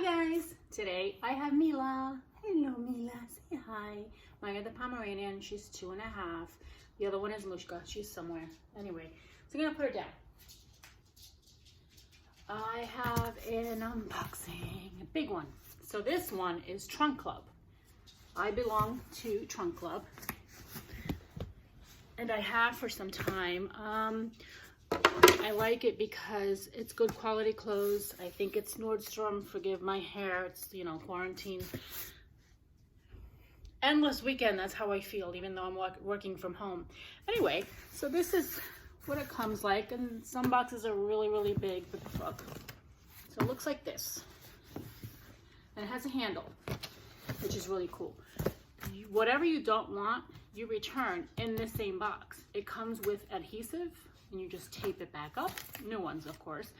guys, today I have Mila. Hello Mila, say hi. My other Pomeranian, she's 2.5. The other one is Mushka, she's somewhere. Anyway, so I'm gonna put her down. I have an unboxing, a big one. So this one is Trunk Club. I belong to Trunk Club, and I have for some time. I like it because it's good quality clothes. I think it's Nordstrom. Forgive my hair. It's, you know, quarantine. Endless weekend. That's how I feel, even though I'm working from home. Anyway, so this is what it comes like. And some boxes are really, really big. But look. So it looks like this. And it has a handle, which is really cool. Whatever you don't want, you return in the same box. It comes with adhesive. And you just tape it back up, new ones of course.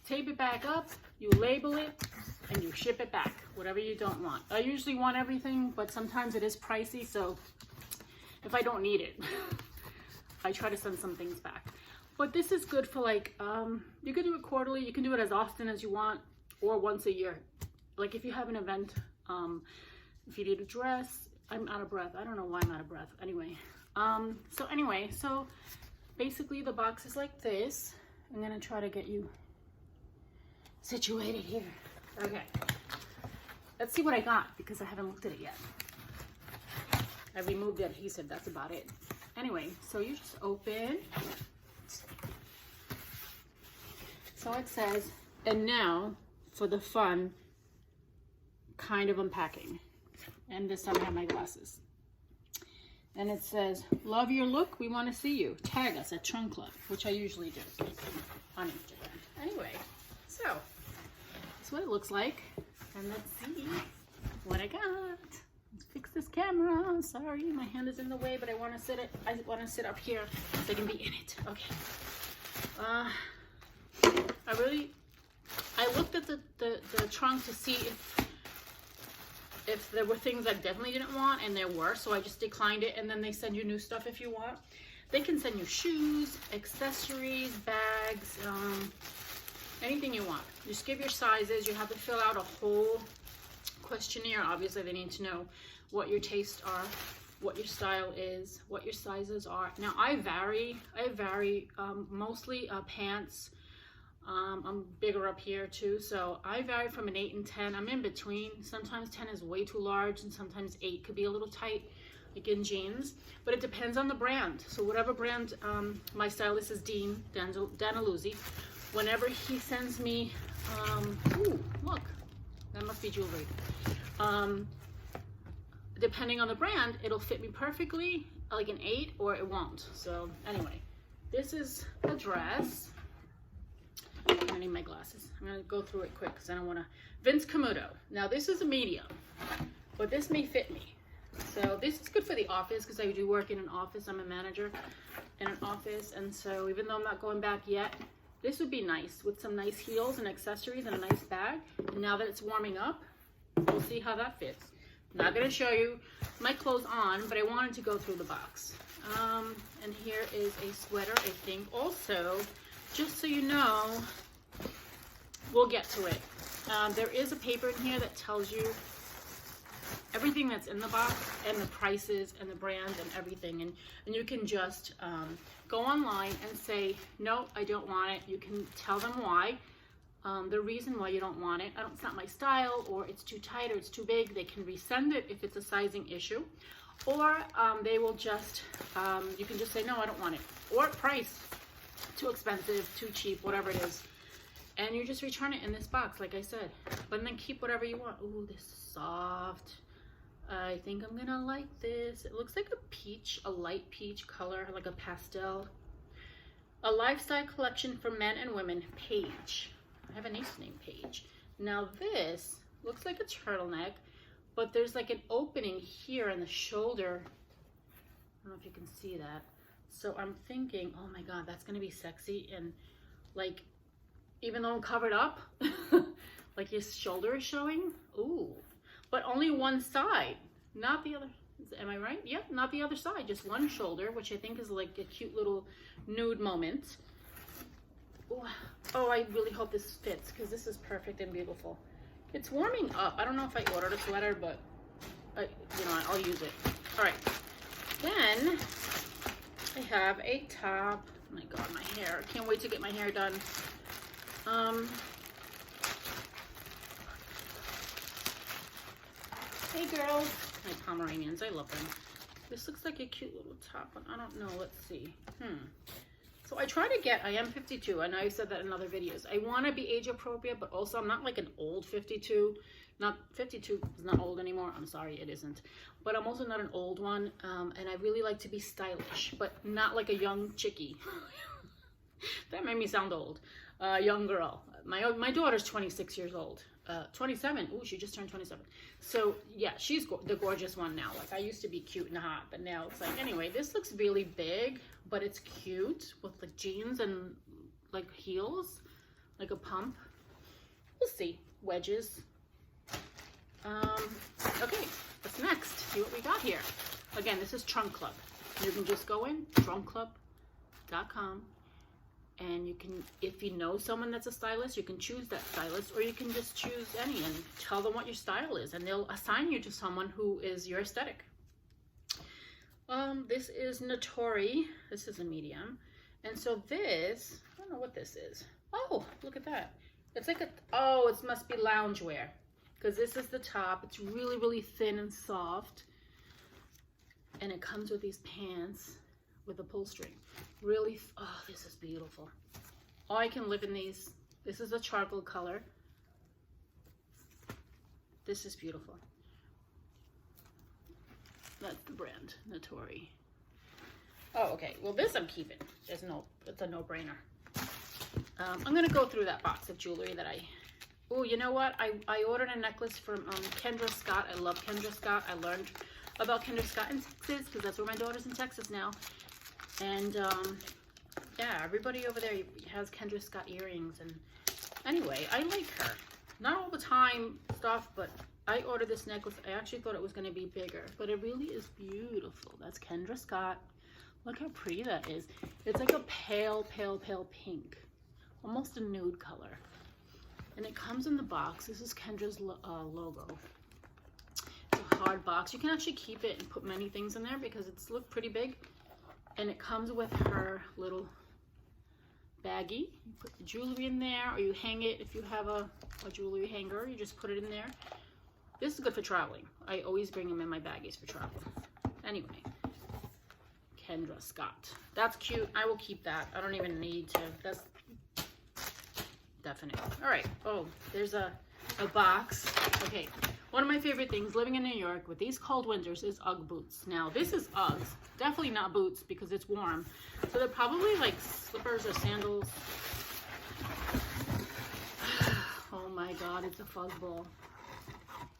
Tape it back up, you label it, and you ship it back, whatever you don't want. I usually want everything, but sometimes it is pricey, so if I don't need it, I try to send some things back. But this is good for like, you can do it quarterly, you can do it as often as you want, or once a year. Like if you have an event, if you need a dress, I'm out of breath. I don't know why I'm out of breath. Anyway, so basically the box is like this. I'm gonna try to get you situated here. Okay, let's see what I got because I haven't looked at it yet. I removed the adhesive, that's about it. Anyway, so you just open. So it says, and now for the fun kind of unpacking. And this time I have my glasses. And it says, love your look, we want to see you. Tag us at Trunk Club, which I usually do on Instagram. Anyway, so that's what it looks like. And let's see what I got. Let's fix this camera. Sorry, my hand is in the way, but I want to sit up here so I can be in it. Okay. I looked at the trunk to see if there were things I definitely didn't want, and there were, so I just declined it. And then they send you new stuff if you want. They can send you shoes, accessories, bags, anything you want. Just give your sizes. You have to fill out a whole questionnaire. Obviously, they need to know what your tastes are, what your style is, what your sizes are. Now, I vary mostly pants. I'm bigger up here too, so I vary from an 8 and 10. I'm in between. Sometimes 10 is way too large, and sometimes 8 could be a little tight, like in jeans. But it depends on the brand. So whatever brand, my stylist is Daniluzzi. Whenever he sends me, ooh, look, that must be jewelry. Depending on the brand, it'll fit me perfectly, like an 8, or it won't. So anyway, this is a dress. I need my glasses. I'm gonna go through it quick because I don't want to. Vince Camuto. Now this is a medium, but this may fit me. So this is good for the office because I do work in an office. I'm a manager in an office, and so even though I'm not going back yet, this would be nice with some nice heels and accessories and a nice bag. And now that it's warming up, we'll see how that fits. I'm not gonna show you my clothes on, but I wanted to go through the box. And here is a sweater, I think. Also, just so you know, we'll get to it. There is a paper in here that tells you everything that's in the box and the prices and the brand and everything. And you can just go online and say, no, I don't want it. You can tell them why. The reason why you don't want it. It's not my style, or it's too tight, or it's too big. They can resend it if it's a sizing issue. Or they will just, you can just say, no, I don't want it. Or price. Too expensive, too cheap, whatever it is, and you just return it in this box, like I said. But then keep whatever you want. Ooh, this is soft. I think I'm gonna like this. It looks like a peach, a light peach color, like a pastel. A lifestyle collection for men and women. Paige. I have a niece named Paige. Now this looks like a turtleneck, but there's like an opening here in the shoulder. I don't know if you can see that. So I'm thinking, oh my God, that's gonna be sexy. And like, even though I'm covered up, like your shoulder is showing. Ooh, but only one side, not the other. Am I right? Yep, not the other side, just one shoulder, which I think is like a cute little nude moment. Ooh. Oh, I really hope this fits because this is perfect and beautiful. It's warming up. I don't know if I ordered a sweater, but you know, I'll use it. All right. Then I have a top. Oh my God, my hair. I can't wait to get my hair done. Hey girls. My Pomeranians, I love them. This looks like a cute little top, but I don't know. Let's see. So I try to get, I am 52. I know I said that in other videos. I want to be age appropriate, but also I'm not like an old 52. Not 52 is not old anymore. I'm sorry, it isn't. But I'm also not an old one. And I really like to be stylish, but not like a young chickie. That made me sound old. Young girl. My daughter's 26 years old. 27. Ooh, she just turned 27. So yeah, she's the gorgeous one now. Like I used to be cute and hot, but now it's like, anyway, this looks really big, but it's cute with like jeans and like heels, like a pump. We'll see. Wedges. Okay, what's next? See what we got here. Again, this is Trunk Club. You can just go in trunkclub.com. And you can, if you know someone that's a stylist, you can choose that stylist, or you can just choose any and tell them what your style is, and they'll assign you to someone who is your aesthetic. This is Notori. This is a medium. And so this, I don't know what this is. Oh, look at that. It's like oh, it must be loungewear, because this is the top. It's really, really thin and soft. And it comes with these pants with a pull string. Really, oh, this is beautiful. Oh, I can live in these. This is a charcoal color. This is beautiful. That's the brand, Notori. Oh, okay. Well, this I'm keeping. It's a no-brainer. I'm gonna go through that box of jewelry that oh, you know what? I ordered a necklace from Kendra Scott. I love Kendra Scott. I learned about Kendra Scott in Texas, because that's where my daughter's in Texas now. And yeah, everybody over there has Kendra Scott earrings. And anyway, I like her. Not all the time stuff, but I ordered this necklace. I actually thought it was going to be bigger, but it really is beautiful. That's Kendra Scott. Look how pretty that is. It's like a pale, pale, pale pink. Almost a nude color. And it comes in the box. This is Kendra's logo. It's a hard box. You can actually keep it and put many things in there because it's look pretty big. And it comes with her little baggie. You put the jewelry in there, or you hang it if you have a jewelry hanger. You just put it in there. This is good for traveling. I always bring them in my baggies for travel. Anyway, Kendra Scott. That's cute. I will keep that. I don't even need to. That's definite. All right. Oh, there's a box. Okay. One of my favorite things living in New York with these cold winters is Ugg boots. Now, this is Uggs. Definitely not boots because it's warm. So they're probably like slippers or sandals. Oh my God, it's a fuzzball.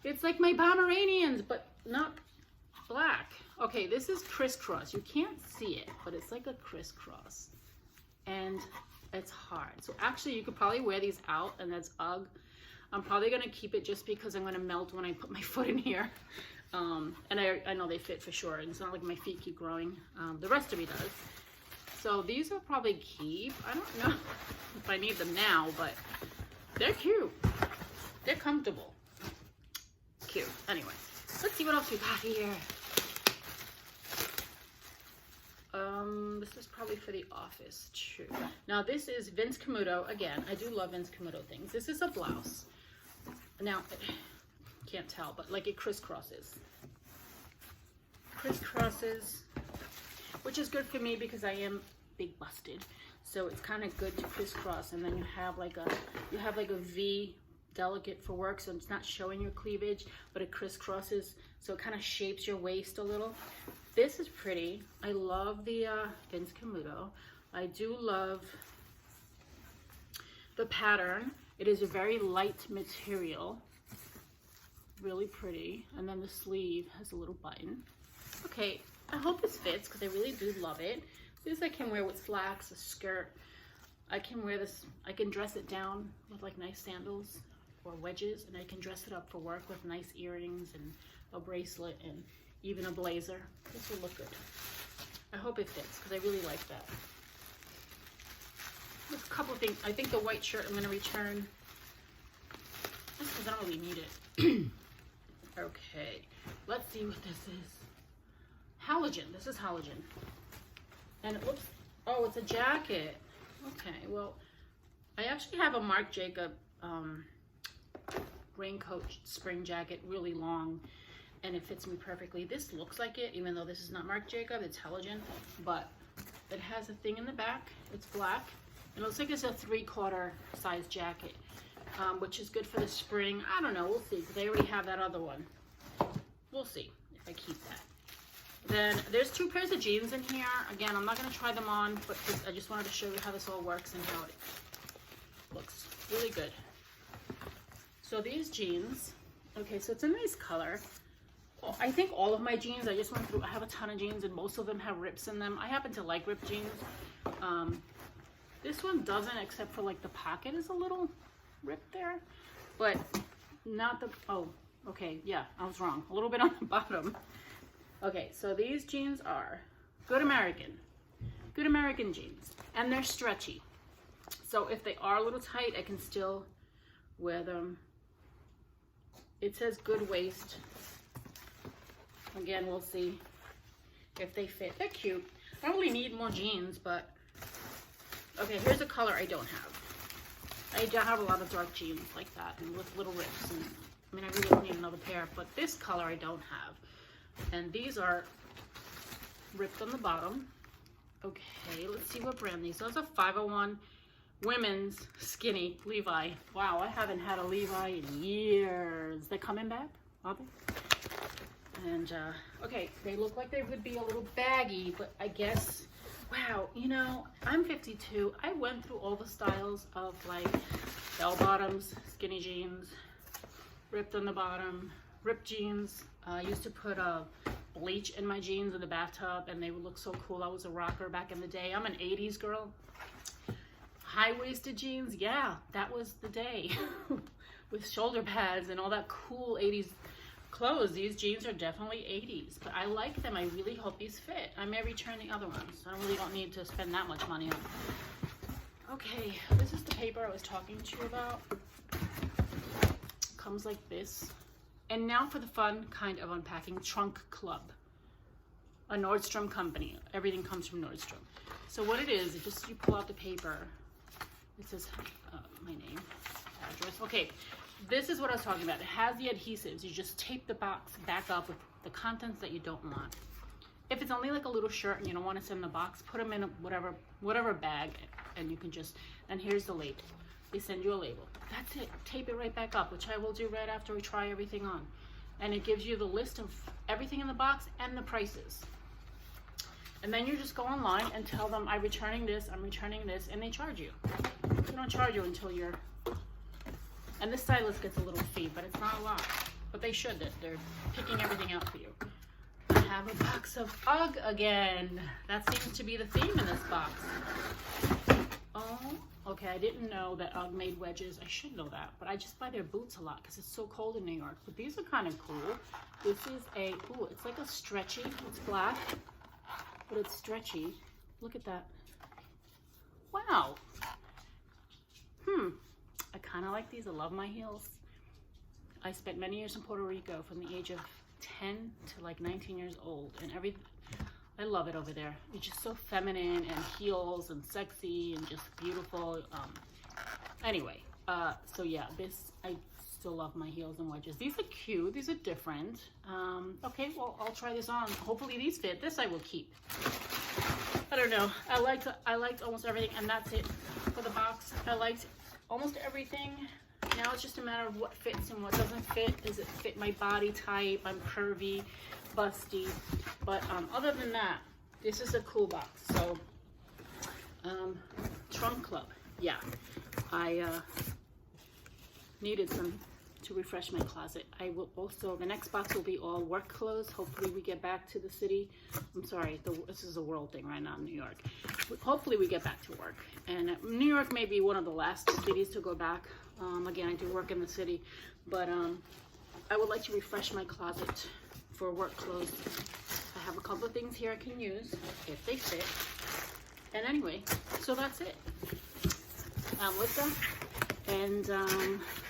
It's like my Pomeranians, but not black. Okay, this is crisscross. You can't see it, but it's like a crisscross. And it's hard. So actually, you could probably wear these out, and that's Ugg. I'm probably going to keep it just because I'm going to melt when I put my foot in here. And I know they fit for sure. It's not like my feet keep growing. The rest of me does. So these will probably keep. I don't know if I need them now, but they're cute. They're comfortable. Cute. Anyway, let's see what else we got here. This is probably for the office too. Now this is Vince Camuto. Again, I do love Vince Camuto things. This is a blouse. Now, can't tell, but like it crisscrosses. Crisscrosses, which is good for me because I am big busted. So it's kind of good to crisscross, and then you have like a V delicate for work, so it's not showing your cleavage, but it crisscrosses, so it kind of shapes your waist a little. This is pretty. I love the Vince Camuto. I do love the pattern. It is a very light material. Really pretty. And then the sleeve has a little button. Okay, I hope this fits because I really do love it. This I can wear with slacks, a skirt. I can wear this, I can dress it down with like nice sandals or wedges, and I can dress it up for work with nice earrings and a bracelet and even a blazer. This will look good. I hope it fits because I really like that. There's a couple of things. I think the white shirt I'm going to return. just because I don't really need it. Okay, let's see what this is. Halogen. This is halogen. And it looks, oh, it's a jacket. Okay, well, I actually have a Marc Jacob raincoat spring jacket, really long, and it fits me perfectly. This looks like it, even though this is not Marc Jacob, it's halogen, but it has a thing in the back. It's black. It looks like it's a 3/4 size jacket, which is good for the spring. I don't know, we'll see, because I already have that other one. We'll see if I keep that. Then there's 2 pairs of jeans in here. Again, I'm not going to try them on, but I just wanted to show you how this all works and how it looks really good. So these jeans, okay, so it's a nice color. Well, I think all of my jeans, I just went through, I have a ton of jeans and most of them have rips in them. I happen to like ripped jeans. This one doesn't, except for like the pocket is a little ripped there, but not the, oh, okay, yeah, I was wrong. A little bit on the bottom. Okay, so these jeans are good American jeans, and they're stretchy. So if they are a little tight, I can still wear them. It says good waist. Again, we'll see if they fit. They're cute. I don't really need more jeans, but okay, here's a color I don't have. I don't have a lot of dark jeans like that and with little rips. And I mean, I really don't need another pair, but this color I don't have. And these are ripped on the bottom. Okay, let's see what brand these are. Those are 501 women's skinny Levi. Wow, I haven't had a Levi in years. They're coming back, are they? And okay, they look like they would be a little baggy, but I guess, wow, you know, I'm 52. I went through all the styles of like bell bottoms, skinny jeans, ripped on the bottom, ripped jeans. I used to put bleach in my jeans in the bathtub and they would look so cool. I was a rocker back in the day. I'm an 80s girl. High-waisted jeans, yeah, that was the day. With shoulder pads and all that cool 80s clothes. These jeans are definitely 80s, but I like them. I really hope these fit. I may return the other ones. I really don't need to spend that much money on. Okay, this is the paper I was talking to you about. Comes like this. And now for the fun kind of unpacking. Trunk Club, a Nordstrom company. Everything comes from Nordstrom. So what it is just you pull out the paper. It says my name, address. Okay, this is what I was talking about. It has the adhesives. You just tape the box back up with the contents that you don't want. If it's only like a little shirt and you don't want to send the box, put them in a whatever bag, and you can just, and here's the label. They send you a label. That's it. Tape it right back up, which I will do right after we try everything on. And it gives you the list of everything in the box and the prices. And then you just go online and tell them, I'm returning this, and they charge you. They don't charge you until you're, and this stylist gets a little fee, but it's not a lot. But they should, they're picking everything out for you. I have a box of UGG again. That seems to be the theme in this box. Oh, okay, I didn't know that UGG made wedges. I should know that, but I just buy their boots a lot because it's so cold in New York. But these are kind of cool. This is a, ooh, it's like a stretchy, it's black, but it's stretchy. Look at that. Wow. I kind of like these. I love my heels. I spent many years in Puerto Rico from the age of 10 to like 19 years old, and I love it over there. It's just so feminine and heels and sexy and just beautiful. Anyway, so yeah, I still love my heels and wedges. These are cute. These are different. Okay, well, I'll try this on. Hopefully these fit. This I will keep. I don't know. I liked almost everything, and that's it for the box. I liked almost everything. Now it's just a matter of what fits and what doesn't fit. Does it fit my body type? I'm curvy, busty. But other than that, this is a cool box. So, Trunk Club. Yeah, I needed some to refresh my closet. I will also, the next box will be all work clothes. Hopefully we get back to the city. I'm sorry, this is a world thing right now in New York. Hopefully we get back to work. And New York may be one of the last cities to go back. Again, I do work in the city, but I would like to refresh my closet for work clothes. I have a couple of things here I can use if they fit. And anyway, so that's it. Melissa, and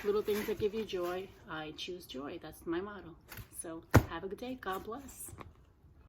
little things that give you joy. I choose joy. That's my motto. So have a good day. God bless.